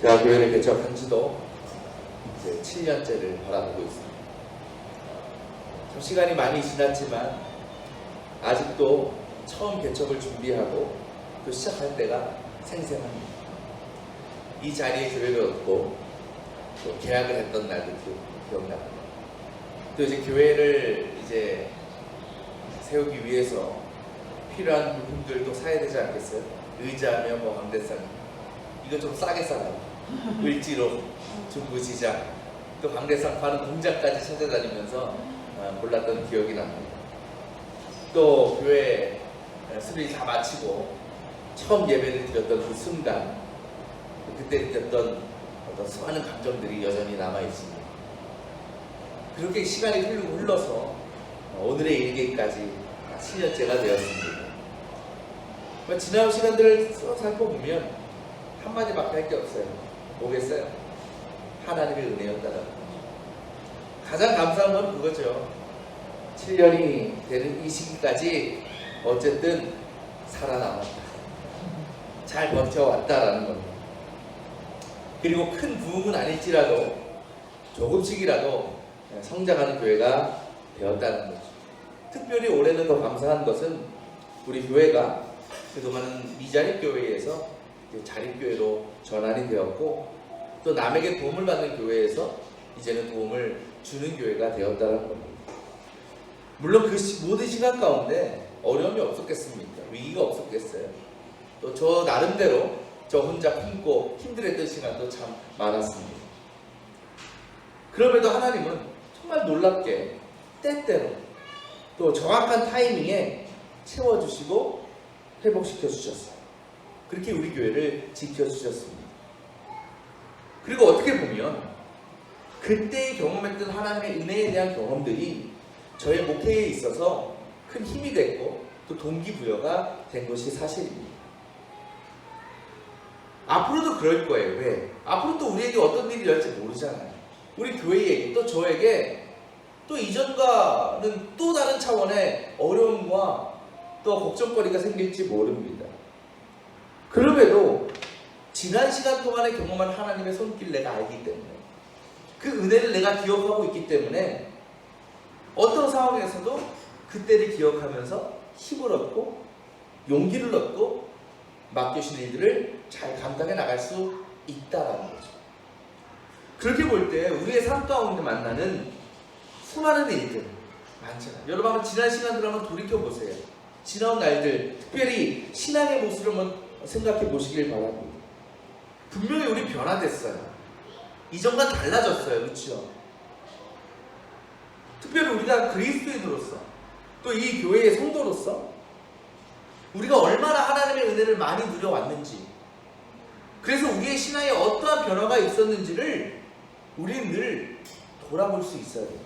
제가 교회를 개척한 지도 이제 7년째를 바라보고 있습니다. 좀 시간이 많이 지났지만 아직도 처음 개척을 준비하고 또 시작할 때가 생생합니다. 이 자리에 교회를 얻고 또 계약을 했던 날도 기억납니다. 또 이제 교회를 이제 세우기 위해서 필요한 물품들도 사야 되지 않겠어요? 의자며 뭐 광대상 이거 좀 싸게 사라고 을지로 중부시장 또 광대상 파는 공장까지 찾아다니면서 골랐던 기억이 납니다. 또 교회 수리 다 마치고 처음 예배를 드렸던 그 순간 그때 느꼈던 어떤 수많은 감정들이 여전히 남아있습니다. 그렇게 시간이 흘러서 오늘의 일기까지 7년째가 되었습니다. 지난 시간들을 살펴보면 한마디밖에 할 게 없어요. 뭐겠어요? 하나님의 은혜였다는 거. 가장 감사한 건 그거죠. 7년이 되는 이 시기까지 어쨌든 살아남았다. 잘 버텨왔다라는 겁니다. 그리고 큰 부흥은 아닐지라도 조금씩이라도 성장하는 교회가 되었다는 거죠. 특별히 올해는 더 감사한 것은 우리 교회가 그동안은 미자립교회에서 자립교회로 전환이 되었고 또 남에게 도움을 받는 교회에서 이제는 도움을 주는 교회가 되었다는 겁니다. 물론 그 모든 시간 가운데 어려움이 없었겠습니까? 위기가 없었겠어요? 또 저 나름대로 저 혼자 품고 힘들었던 시간도 참 많았습니다. 그럼에도 하나님은 정말 놀랍게 때때로 또 정확한 타이밍에 채워주시고 회복시켜 주셨어요. 그렇게 우리 교회를 지켜주셨습니다. 그리고 어떻게 보면 그때 경험했던 하나님의 은혜에 대한 경험들이 저의 목회에 있어서 큰 힘이 됐고 또 동기부여가 된 것이 사실입니다. 앞으로도 그럴 거예요. 왜? 앞으로 또 우리에게 어떤 일이 일어날지 모르잖아요. 우리 교회에게 또 저에게 또 이전과는 또 다른 차원의 어려움과 또 걱정거리가 생길지 모릅니다. 그럼에도 지난 시간 동안에 경험한 하나님의 손길을 내가 알기 때문에 그 은혜를 내가 기억하고 있기 때문에 어떤 상황에서도 그때를 기억하면서 힘을 얻고 용기를 얻고 맡겨주신 일들을 잘 감당해 나갈 수 있다라는 거죠. 그렇게 볼 때 우리의 삶 가운데 만나는 수많은 일들 많잖아요. 여러분 한번 지난 시간들 한번 돌이켜보세요. 지나온 날들, 특별히 신앙의 모습을 한번 생각해 보시길 바랍니다. 분명히 우리 변화됐어요. 이전과 달라졌어요. 그렇죠? 특별히 우리가 그리스도인으로서 또 이 교회의 성도로서 우리가 얼마나 하나님의 은혜를 많이 누려왔는지, 그래서 우리의 신앙에 어떠한 변화가 있었는지를 우리는 늘 돌아볼 수 있어야 돼요.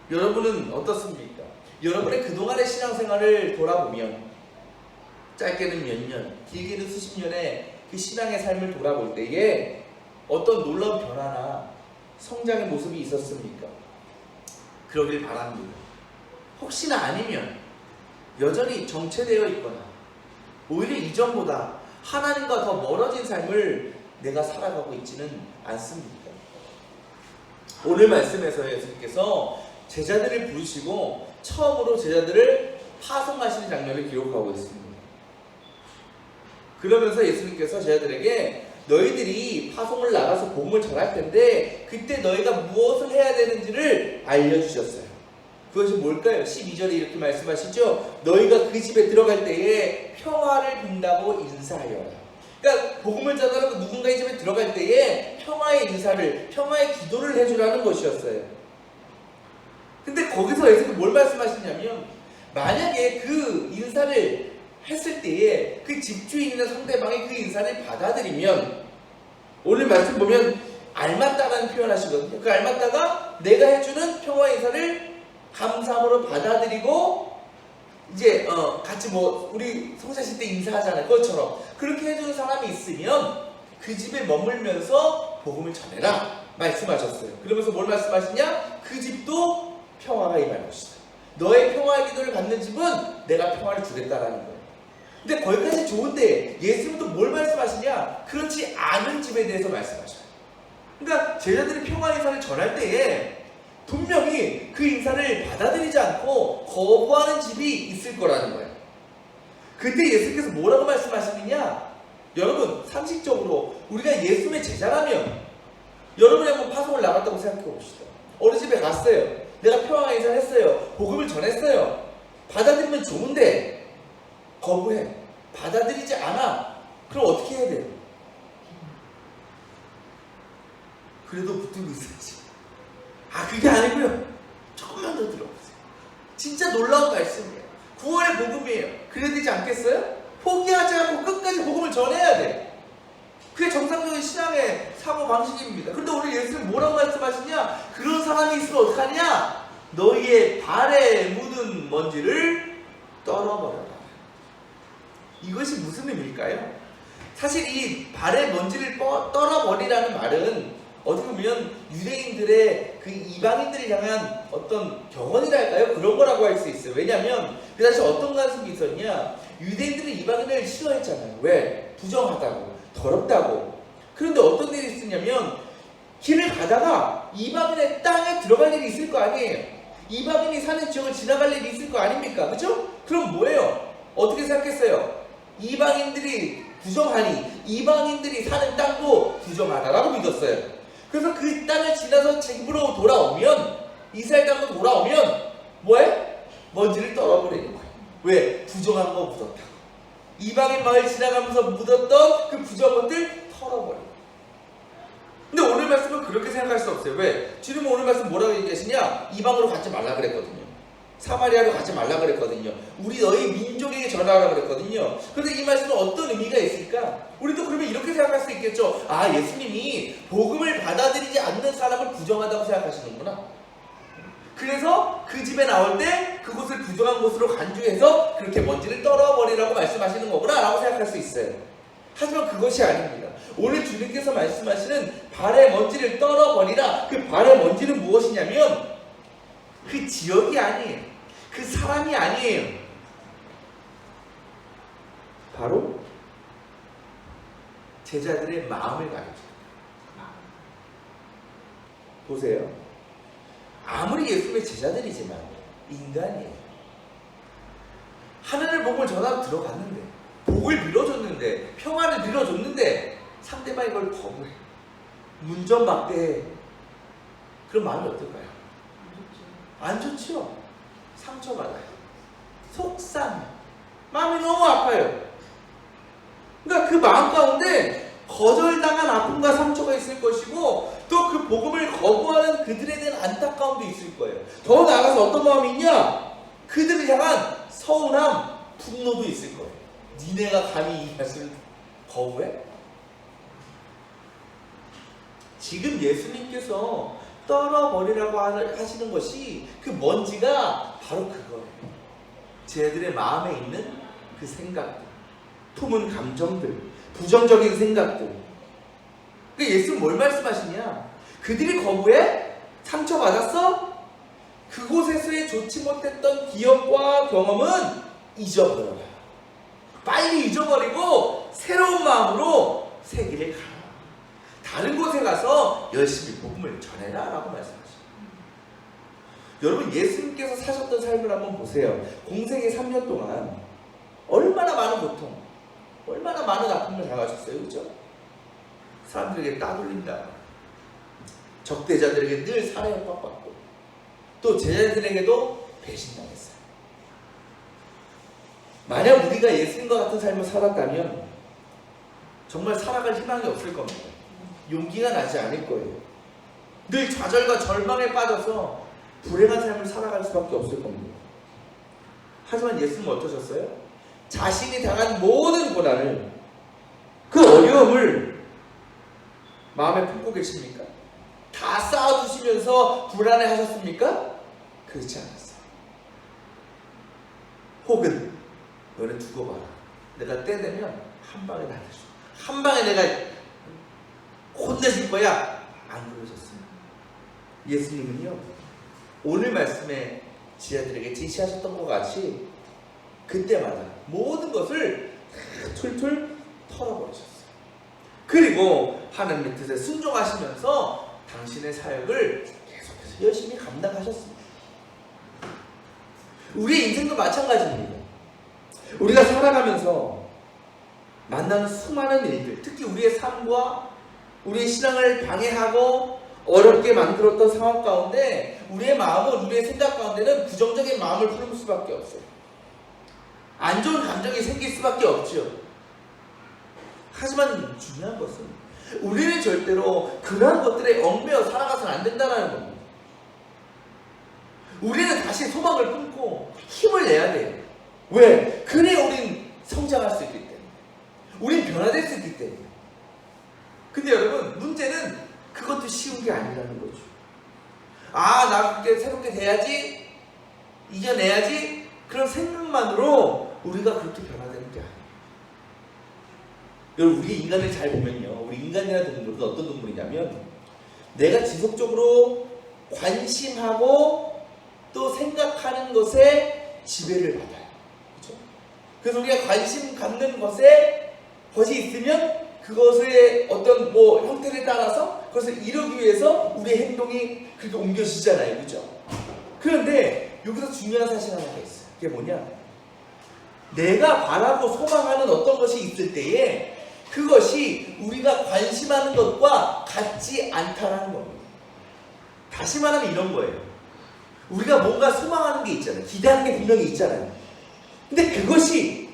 여러분은 어떻습니까? 여러분의 그동안의 신앙생활을 돌아보면 짧게는 몇 년, 길게는 수십 년의 그 신앙의 삶을 돌아볼 때에 어떤 놀라운 변화나 성장의 모습이 있었습니까? 그러길 바랍니다. 혹시나 아니면 여전히 정체되어 있거나 오히려 이전보다 하나님과 더 멀어진 삶을 내가 살아가고 있지는 않습니까? 오늘 말씀에서 예수님께서 제자들을 부르시고 처음으로 제자들을 파송하시는 장면을 기록하고 있습니다. 그러면서 예수님께서 제자들에게 너희들이 파송을 나가서 복음을 전할 텐데 그때 너희가 무엇을 해야 되는지를 알려주셨어요. 그것이 뭘까요? 12절에 이렇게 말씀하시죠. 너희가 그 집에 들어갈 때에 평화를 빈다고 인사하여라. 그러니까 복음을 전하고 누군가의 집에 들어갈 때에 평화의 인사를, 평화의 기도를 해주라는 것이었어요. 근데 거기서 예수님이 뭘 말씀하시냐면 만약에 그 인사를 했을 때에 그 집주인이나 상대방이 그 인사를 받아들이면 오늘 말씀 보면 알맞다라는 표현 하시거든요. 그 알맞다가 내가 해주는 평화 인사를 감사함으로 받아들이고 이제 같이 뭐 우리 성사실 때 인사하잖아요. 그것처럼 그렇게 해주는 사람이 있으면 그 집에 머물면서 복음을 전해라 말씀하셨어요. 그러면서 뭘 말씀하시냐? 그 집도 평화가 임할 것이다. 너의 평화의 기도를 받는 집은 내가 평화를 주겠다라는 거예요. 근데 거기까지 좋은데 예수님은 또 뭘 말씀하시냐? 그렇지 않은 집에 대해서 말씀하셔요. 그러니까 제자들이 평화 인사를 전할 때에 분명히 그 인사를 받아들이지 않고 거부하는 집이 있을 거라는 거예요. 그때 예수님께서 뭐라고 말씀하시느냐? 여러분 상식적으로 우리가 예수님의 제자라면 여러분이 한번 파송을 나갔다고 생각해 봅시다. 어느 집에 갔어요. 내가 평화 인사를 했어요. 복음을 전했어요. 받아들이면 좋은데 거부해. 받아들이지 않아. 그럼 어떻게 해야 돼요? 그래도 붙들고 있어야지. 그게 아니고요. 조금만 더 들어보세요. 진짜 놀라운 말씀이에요. 구원의 복음이에요. 그래야 되지 않겠어요? 포기하지 않고 끝까지 복음을 전해야 돼. 그게 정상적인 신앙의 사고 방식입니다. 그런데 오늘 예수님 뭐라고 말씀하시냐? 그런 사람이 있으면 어떡하냐? 너희의 발에 묻은 먼지를 떨어버려라. 이것이 무슨 의미일까요? 사실 이 발에 먼지를 떨어버리라는 말은 어떻게 보면 유대인들의 그 이방인들을 향한 어떤 격언이랄까요? 그런 거라고 할 수 있어요. 왜냐하면 그 당시 어떤 관습이 있었냐? 유대인들은 이방인을 싫어했잖아요. 왜? 부정하다고, 더럽다고. 그런데 어떤 일이 있었냐면 길을 가다가 이방인의 땅에 들어갈 일이 있을 거 아니에요. 이방인이 사는 지역을 지나갈 일이 있을 거 아닙니까? 그죠? 그럼 뭐예요? 어떻게 생각했어요? 이방인들이 부정하니 이방인들이 사는 땅도 부정하다라고 믿었어요. 그래서 그 땅을 지나서 집으로 돌아오면 이스라엘 땅으로 돌아오면 뭐해? 먼지를 떨어버리는 거예요. 왜? 부정한 거 묻었다고. 이방인 마을 지나가면서 묻었던 그 부정한 것들 털어버려요. 근데 오늘 말씀은 그렇게 생각할 수 없어요. 왜? 주님은 오늘 말씀 뭐라고 얘기하시냐? 이방으로 가지 말라 그랬거든요. 사마리아로 가지 말라 그랬거든요. 우리 너희 민족에게 전하라 그랬거든요. 그런데 이 말씀은 어떤 의미가 있을까? 우리도 그러면 이렇게 생각할 수 있겠죠. 예수님이 복음을 받아들이지 않는 사람을 부정하다고 생각하시는구나. 그래서 그 집에 나올 때 그곳을 부정한 곳으로 간주해서 그렇게 먼지를 떨어버리라고 말씀하시는 거구나 라고 생각할 수 있어요. 하지만 그것이 아닙니다. 오늘 주님께서 말씀하시는 발의 먼지를 떨어버리라. 그 발의 먼지는 무엇이냐면 그 지역이 아니에요. 그 사람이 아니에요. 바로 제자들의 마음을 가르쳐요. 보세요. 아무리 예수님의 제자들이지만 인간이에요. 하늘을 복음을 전하러 들어갔는데 복을 밀어줬는데 평화를 밀어줬는데 상대방이 그걸 거부해. 문전박대해. 그럼 마음이 어떨까요? 안 좋죠? 상처받아요. 속상해. 마음이 너무 아파요. 그러니까 그 마음 가운데 거절당한 아픔과 상처가 있을 것이고 또 그 복음을 거부하는 그들에 대한 안타까움도 있을 거예요. 더 나아가서 어떤 마음이 있냐? 그들을 향한 서운함, 분노도 있을 거예요. 니네가 감히 이 말씀을 거부해? 지금 예수님께서 떨어버리라고 하시는 것이 그 먼지가 바로 그거예요. 쟤들의 마음에 있는 그 생각들, 품은 감정들, 부정적인 생각들. 그러니까 예수는 뭘 말씀하시냐? 그들이 거부해? 상처받았어? 그곳에서의 좋지 못했던 기억과 경험은 잊어버려라. 빨리 잊어버리고 새로운 마음으로 새 길을 가라. 다른 곳에 가서 열심히 복음을 전해라 라고 말씀하십니다. 여러분 예수님께서 사셨던 삶을 한번 보세요. 공생의 3년 동안 얼마나 많은 고통, 얼마나 많은 아픔을 당하셨어요. 그죠? 사람들에게 따돌린다. 적대자들에게 늘 살해 협박받고 또 제자들에게도 배신당했어요. 만약 우리가 예수님과 같은 삶을 살았다면 정말 살아갈 희망이 없을 겁니다. 용기가 나지 않을 거예요. 늘 좌절과 절망에 빠져서 불행한 삶을 살아갈 수밖에 없을 겁니다. 하지만 예수님은 어떠셨어요? 자신이 당한 모든 고난을, 그 어려움을 마음에 품고 계십니까? 다 쌓아두시면서 불안해 하셨습니까? 그렇지 않았어요. 혹은 너네 두고 봐라. 내가 때 되면 한 방에 날려줘. 한 방에 내가 혼내줄 거야. 안 그러셨어요. 예수님은요, 오늘 말씀에 지하들에게 지시하셨던 것 같이 그때마다 모든 것을 툴툴 털어버리셨어요. 그리고 하나님의 뜻에 순종하시면서 당신의 사역을 계속해서 열심히 감당하셨습니다. 우리의 인생도 마찬가지입니다. 우리가 살아가면서 만나는 수많은 일들, 특히 우리의 삶과 우리의 신앙을 방해하고 어렵게 만들었던 상황 가운데 우리의 마음은, 우리의 생각 가운데는 부정적인 마음을 품을 수밖에 없어요. 안 좋은 감정이 생길 수밖에 없죠. 하지만 중요한 것은 우리는 절대로 그러한 것들에 얽매여 살아가서는 안 된다는 겁니다. 우리는 다시 소망을 품고 힘을 내야 돼요. 왜? 그래야 우린 성장할 수 있기 때문에. 우린 변화될 수 있기 때문에. 근데 여러분, 문제는 그것도 쉬운 게 아니라는 거죠. 아, 나 그렇게 새롭게 돼야지, 이겨내야지, 그런 생각만으로 우리가 그렇게 변화되는 게 아니에요. 여러분, 우리 인간을 잘 보면요, 우리 인간이라는 동물은 어떤 동물이냐면 내가 지속적으로 관심하고 또 생각하는 것에 지배를 받아요. 그렇죠? 그래서 우리가 관심 갖는 것이 있으면 그것의 어떤 형태를 따라서 그것을 이루기 위해서 우리의 행동이 그렇게 옮겨지잖아요. 그렇죠? 그런데 여기서 중요한 사실 하나가 있어요. 그게 뭐냐? 내가 바라고 소망하는 어떤 것이 있을 때에 그것이 우리가 관심하는 것과 같지 않다라는 겁니다. 다시 말하면 이런 거예요. 우리가 뭔가 소망하는 게 있잖아요. 기대하는 게 분명히 있잖아요. 근데 그것이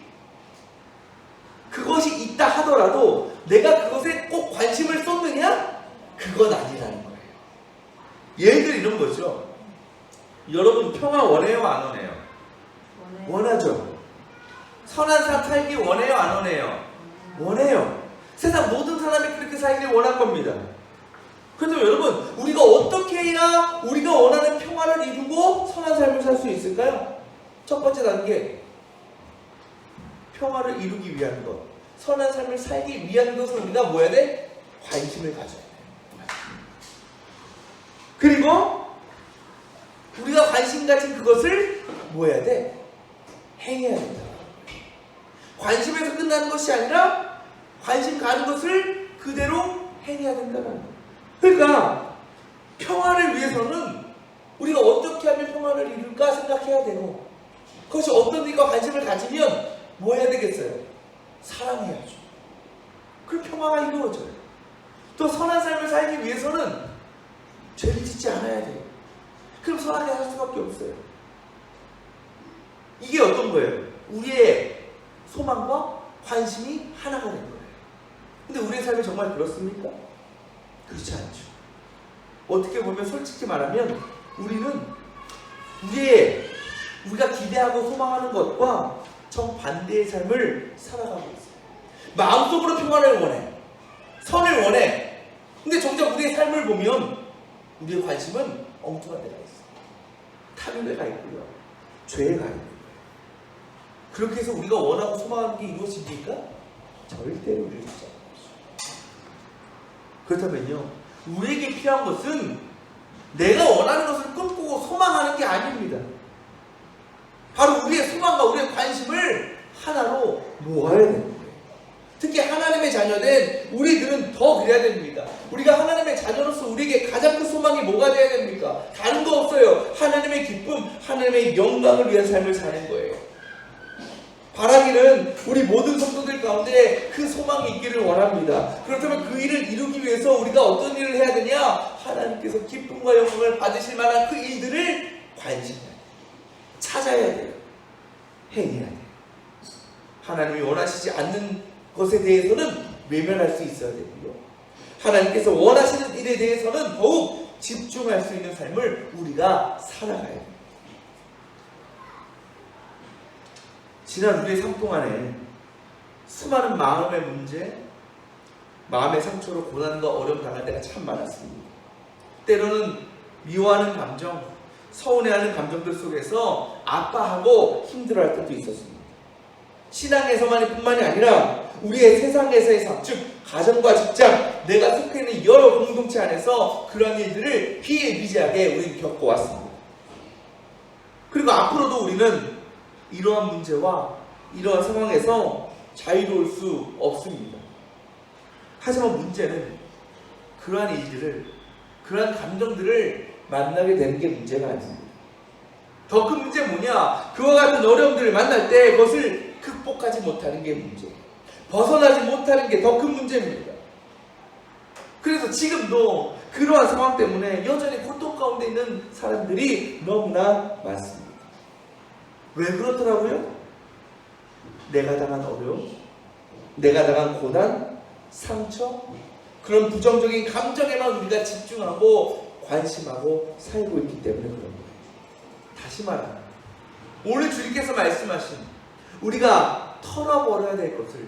있다 하더라도 내가 그것에 꼭 관심을 쏟느냐? 그건 아니라는 거예요. 예를 들어 이런 거죠. 여러분 평화 원해요? 안 원해요? 원하죠. 선한 삶 살기 원해요? 안 원해요? 원해요. 세상 모든 사람이 그렇게 살기를 원할 겁니다. 그래서 여러분, 우리가 어떻게 해야 우리가 원하는 평화를 이루고 선한 삶을 살 수 있을까요? 첫 번째 단계, 평화를 이루기 위한 것, 선한 삶을 살기 위한 것을 우리가 뭐 해야 돼? 관심을 가져야 돼. 그리고 우리가 관심 가진 그것을 뭐 해야 돼? 행해야 된다. 관심에서 끝나는 것이 아니라 관심 가는 것을 그대로 행해야 된다는 거예요. 그러니까 평화를 위해서는 우리가 어떻게 하면 평화를 이룰까 생각해야 되고, 그것이 어떤 일과 관심을 가지면 뭐 해야 되겠어요? 사랑해야죠. 그럼 평화가 이루어져요. 또 선한 삶을 살기 위해서는 죄를 짓지 않아야 돼요. 그럼 선하게 살 수밖에 없어요. 이게 어떤 거예요? 우리의 소망과 관심이 하나가 된 거예요. 근데 우리의 삶이 정말 그렇습니까? 그렇지 않죠. 어떻게 보면 솔직히 말하면 우리는 우리가 기대하고 소망하는 것과 정반대의 삶을 살아가고 있어요. 마음속으로 평화를 원해. 선을 원해. 근데 정작 우리의 삶을 보면 우리의 관심은 엉뚱한 데가 있어요. 탐욕에 가 있고요. 죄에 가 있고요. 그렇게 해서 우리가 원하고 소망하는 게 이루어집니까? 절대로 이루어지지 않아요. 그렇다면요, 우리에게 필요한 것은 내가 원하는 것을 꿈꾸고 소망하는 게 아닙니다. 바로 우리의 소망과 우리의 관심을 하나로 모아야 되는 거예요. 특히 하나님의 자녀된 우리들은 더 그래야 됩니다. 우리가 하나님의 자녀로서 우리에게 가장 큰 소망이 뭐가 되어야 됩니까? 다른 거 없어요. 하나님의 기쁨, 하나님의 영광을 위한 삶을 사는 거예요. 바라기는 우리 모든 성도들 가운데 그 소망이 있기를 원합니다. 그렇다면 그 일을 이루기 위해서 우리가 어떤 일을 해야 되냐? 하나님께서 기쁨과 영광을 받으실 만한 그 일들을 관심해야 돼요. 찾아야 돼요. 행해야 돼요. 하나님이 원하시지 않는 것에 대해서는 외면할 수 있어야 되고요. 하나님께서 원하시는 일에 대해서는 더욱 집중할 수 있는 삶을 우리가 살아가야 돼요. 지난 우리의 삶 동안에 수많은 마음의 문제, 마음의 상처로 고난과 어려움 당할 때가 참 많았습니다. 때로는 미워하는 감정, 서운해하는 감정들 속에서 아파하고 힘들어할 때도 있었습니다. 신앙에서만이 뿐만이 아니라 우리의 세상에서의 삶, 즉 가정과 직장, 내가 속해 있는 여러 공동체 안에서 그런 일들을 비일비재하게 우리는 겪어왔습니다. 그리고 앞으로도 우리는 이러한 문제와 이러한 상황에서 자유로울 수 없습니다. 하지만 문제는 그러한 일들을, 그러한 감정들을 만나게 되는 게 문제가 아닙니다. 더 큰 문제는 뭐냐? 그와 같은 어려움들을 만날 때 그것을 극복하지 못하는 게 문제예요. 벗어나지 못하는 게 더 큰 문제입니다. 그래서 지금도 그러한 상황 때문에 여전히 고통 가운데 있는 사람들이 너무나 많습니다. 왜 그렇더라고요? 내가 당한 어려움, 내가 당한 고난, 상처, 그런 부정적인 감정에만 우리가 집중하고 관심하고 살고 있기 때문에 그런 거예요. 다시 말하면 오늘 주님께서 말씀하신 우리가 털어버려야 될 것을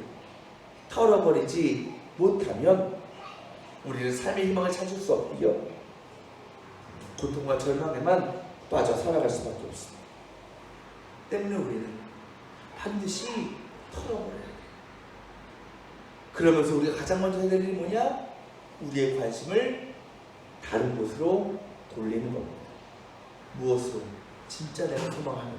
털어버리지 못하면 우리는 삶의 희망을 찾을 수 없고요, 고통과 절망에만 빠져 살아갈 수밖에 없습니다. 때문에 우리는 반드시 털어버려야 돼요. 그러면서 우리가 가장 먼저 해야 될 일이 뭐냐? 우리의 관심을 다른 곳으로 돌리는 겁니다. 무엇으로? 진짜 내가 소망하는 것.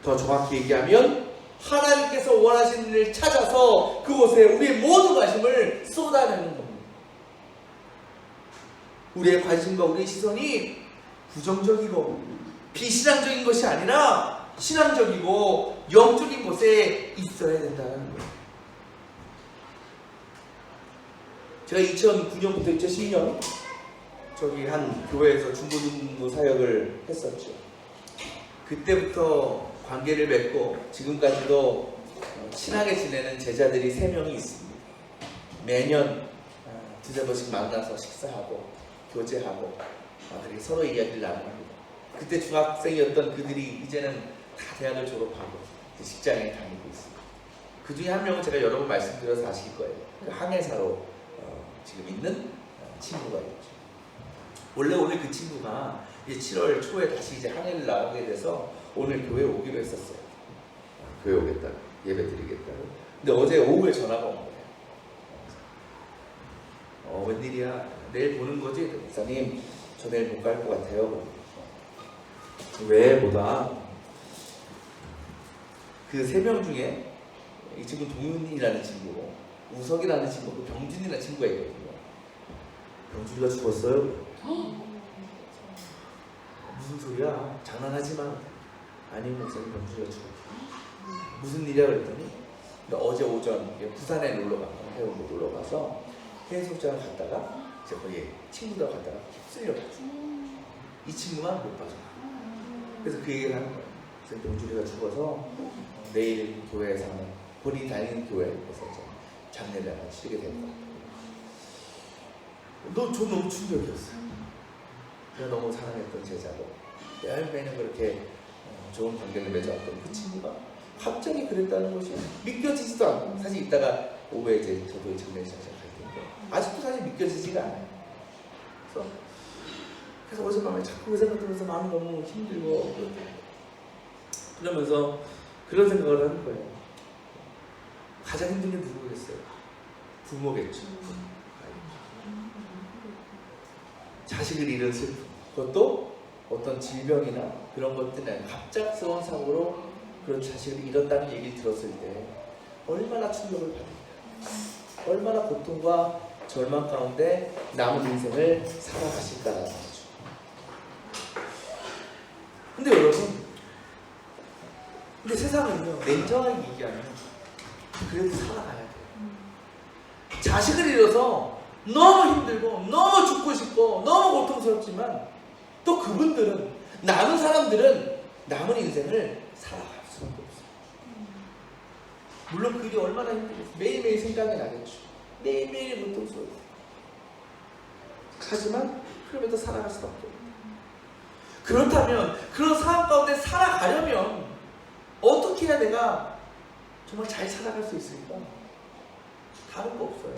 더 정확히 얘기하면 하나님께서 원하시는 일을 찾아서 그곳에 우리의 모든 관심을 쏟아내는 겁니다. 우리의 관심과 우리의 시선이 부정적이고 비신앙적인 것이 아니라 신앙적이고 영적인 곳에 있어야 된다는 거예요. 제가 2009년부터 2010년 저기 한 교회에서 중고등부 사역을 했었죠. 그때부터 관계를 맺고 지금까지도 친하게 지내는 제자들이 3명이 있습니다. 매년 두세 번씩 만나서 식사하고 교제하고 그렇게 서로 이야기를 나눕니다. 그때 중학생이었던 그들이 이제는 다 대학을 졸업하고 직장에 다니고 있습니다. 그 중에 한 명은 제가 여러 번 말씀드려서 아실 거예요. 항해사로 지금 있는 친구가 있죠. 원래 오늘 그 친구가 이제 7월 초에 다시 이제 항해를 나가게 돼서 오늘 교회 오기로 했었어요. 교회 오겠다고, 예배 드리겠다고. 근데 어제 오후에 전화가 온 거예요. 웬일이야? 내일 보는 거지? 목사님, 저 내일 못 갈 것 같아요. 왜 보다? 그 3명 중에 이 친구 동윤이라는 친구고 우석이라는 친구고 병준이라는 친구가 있거든요. 병준이가 죽었어요? 무슨 소리야? 장난하지 마. 아니 목사님, 병준이가 죽었어. 무슨 일이야? 그랬더니 어제 오전 부산에 놀러 가서 해운대 놀러 가서 해수욕장 갔다가 이제 거기 친구들 갔다가 휩쓸려가지고 이 친구만 못 빠져. 그래서 그 얘기를 하는 거예요. 그래서 병준이가 죽어서 내일 교회에서 하는 본인이 다니는 교회에서 장례를 하나 치르게 된 것 같아요. 저 너무 충격이었어요. 제가 너무 사랑했던 제자고 매일매일 그렇게 좋은 관계를 맺어왔던 그 친구가 갑자기 그랬다는 것이 믿겨지지도 않고, 사실 이따가 오후에 이제 저도 장례 시작할 텐데 아직도 사실 믿겨지지가 않아요. 그래서 어제 밤에 자꾸 그 생각 들면서 마음이 너무 힘들고 그러면서 그런 생각을 하는 거예요. 가장 힘든 게 누구겠어요? 부모겠죠. 자식을 잃은 슬픔, 그것도 어떤 질병이나 그런 것들은 갑작스러운 사고로 그런 자식을 잃었다는 얘기를 들었을 때 얼마나 충격을 받을까, 얼마나 고통과 절망 가운데 남은 인생을 살아가실까라는 거죠. 근데 여러분, 근데 세상은요, 냉정하게 얘기하면 그래도 살아가야 돼요. 자식을 잃어서 너무 힘들고 너무 죽고 싶고 너무 고통스럽지만 또 그분들은, 남은 사람들은 남은 인생을 살아갈 수밖에 없어요. 물론 그 일이 얼마나 힘들겠어요. 매일매일 생각이 나겠죠. 매일매일 고통스러워요. 하지만 그럼에도 살아갈 수밖에 없어요. 그렇다면 그런 상황 가운데 살아가려면 어떻게 해야 내가 정말 잘 살아갈 수 있을까? 다른 거 없어요.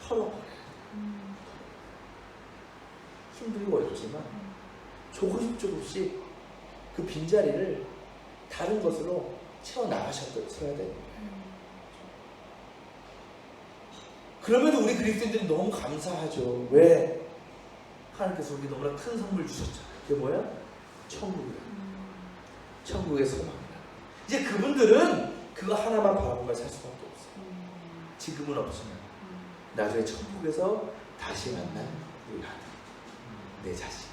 털어버려요. 힘들고 어렵지만 조금씩 그 빈자리를 다른 것으로 채워나가셔야 돼요. 그러면 우리 그리스도인들은 너무 감사하죠. 왜? 하나님께서 우리 너무나 큰 선물 주셨잖아요. 그게 뭐야? 천국이야. 천국의 소망이야. 이제 그분들은 그거 하나만 바라보면 살 수밖에 없어요. 지금은 없지만 나중에 천국에서 다시 만난 우리 아들, 내 자식,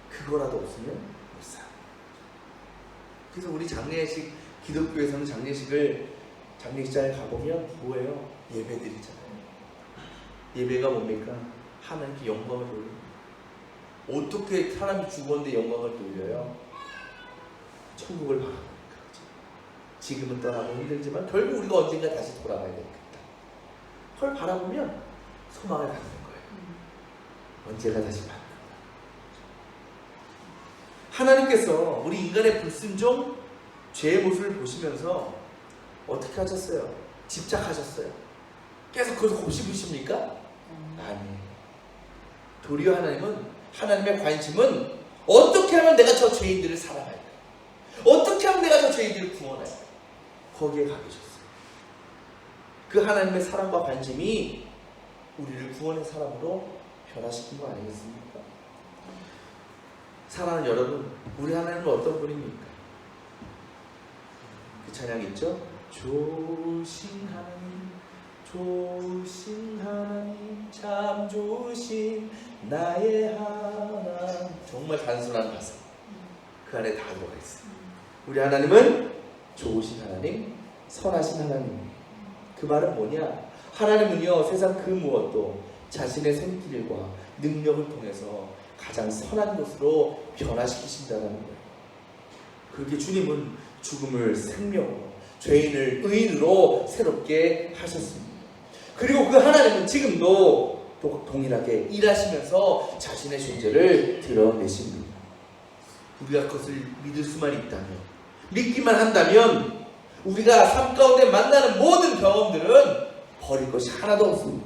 그거라도 없으면 못 살아. 그래서 우리 장례식, 기독교에서는 장례식장에 가보면 뭐예요? 예배드리잖아요. 예배가 뭡니까? 하나님께 영광을 돌립니다. 어떻게 사람이 죽었는데 영광을 돌려요? 천국을 바라보니까. 지금은 떠나고 힘들지만 결국 우리가 언젠가 다시 돌아가야 되겠다. 그걸 바라보면 소망을 갖는 거예요. 언제가 다시 만나. 하나님께서 우리 인간의 불순종, 죄의 모습을 보시면서 어떻게 하셨어요? 집착하셨어요. 계속 그것을 곱씹으십니까? 아니에요. 도리어 하나님의 관심은 어떻게 하면 내가 저 죄인들을 사랑할까? 어떻게 하면 내가 저 죄인들을 구원할까? 거기에 가 계셨어요. 그 하나님의 사랑과 관심이 우리를 구원의 사람으로 변화시킨 거 아니겠습니까? 사랑하는 여러분, 우리 하나님은 어떤 분입니까? 그 찬양 있죠? 좋으신 하나님, 좋으신 하나님, 참 좋으신 나의 하나님. 정말 단순한 가사. 그 안에 다 들어가 있어요. 우리 하나님은 좋으신 하나님, 선하신 하나님. 그 말은 뭐냐? 하나님은요, 세상 그 무엇도 자신의 손길과 능력을 통해서 가장 선한 것으로 변화시키신다는 거예요. 그렇게 주님은 죽음을 생명으로, 죄인을 의인으로 새롭게 하셨습니다. 그리고 그 하나님은 지금도 동일하게 일하시면서 자신의 존재를 드러내십니다. 우리가 그것을 믿을 수만 있다면, 믿기만 한다면 우리가 삶 가운데 만나는 모든 경험들은 버릴 것이 하나도 없습니다.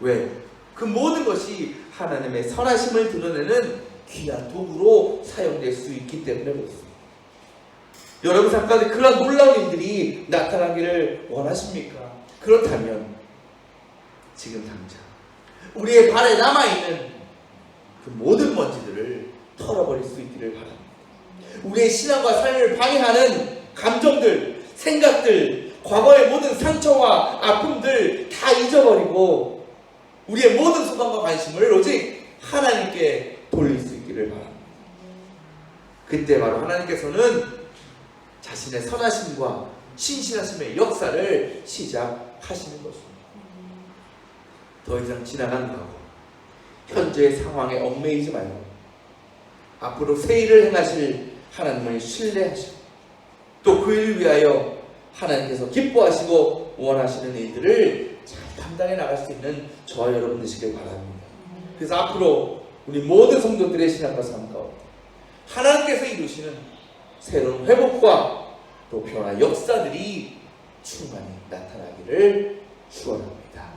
왜? 그 모든 것이 하나님의 선하심을 드러내는 귀한 도구로 사용될 수 있기 때문에 그렇습니다. 여러분 삶 가운데 그런 놀라운 일들이 나타나기를 원하십니까? 그렇다면 지금 당장 우리의 발에 남아있는 그 모든 먼지들을 털어버릴 수 있기를 바랍니다. 우리의 신앙과 삶을 방해하는 감정들, 생각들, 과거의 모든 상처와 아픔들 다 잊어버리고 우리의 모든 소망과 관심을 오직 하나님께 돌릴 수 있기를 바랍니다. 그때 바로 하나님께서는 자신의 선하심과 신실하심의 역사를 시작하시는 것입니다. 더 이상 지나간 과거, 현재의 상황에 얽매이지 말고 앞으로 새 일을 행하실 하나님을 신뢰하시고 또 그 일을 위하여 하나님께서 기뻐하시고 원하시는 일들을 잘 감당해 나갈 수 있는 저와 여러분 되시길 바랍니다. 그래서 앞으로 우리 모든 성도들의 신앙과 삶 가운데 하나님께서 이루시는 새로운 회복과 또 변화 역사들이 충만히 나타나기를 축원합니다.